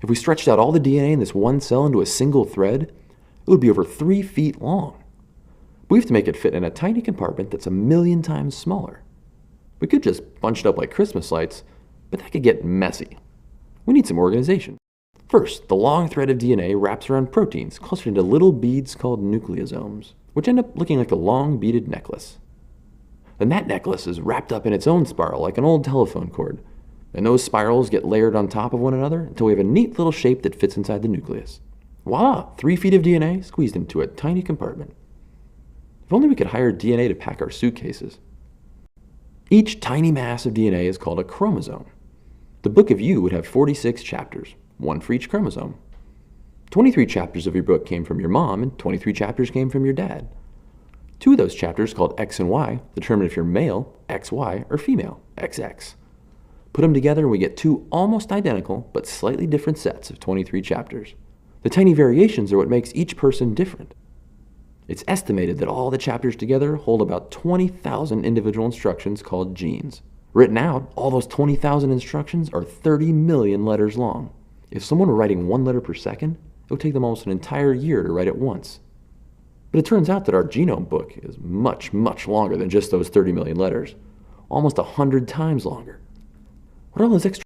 If we stretched out all the DNA in this one cell into a single thread, it would be over 3 feet long. We have to make it fit in a tiny compartment that's 1,000,000 times smaller. We could just bunch it up like Christmas lights, but that could get messy. We need some organization. First, the long thread of DNA wraps around proteins clustered into little beads called nucleosomes, which end up looking like a long beaded necklace. Then that necklace is wrapped up in its own spiral like an old telephone cord, and those spirals get layered on top of one another until we have a neat little shape that fits inside the nucleus. Voila! 3 feet of DNA squeezed into a tiny compartment. If only we could hire DNA to pack our suitcases. Each tiny mass of DNA is called a chromosome. The book of you would have 46 chapters, one for each chromosome. 23 chapters of your book came from your mom, and 23 chapters came from your dad. 2 of those chapters, called X and Y, determine if you're male, XY, or female, XX. Put them together and we get 2 almost identical but slightly different sets of 23 chapters. The tiny variations are what makes each person different. It's estimated that all the chapters together hold about 20,000 individual instructions called genes. Written out, all those 20,000 instructions are 30 million letters long. If someone were writing 1 letter per second, it would take them almost an entire year to write it once. But it turns out that our genome book is much, much longer than just those 30 million letters. Almost 100 times longer. What are all those extra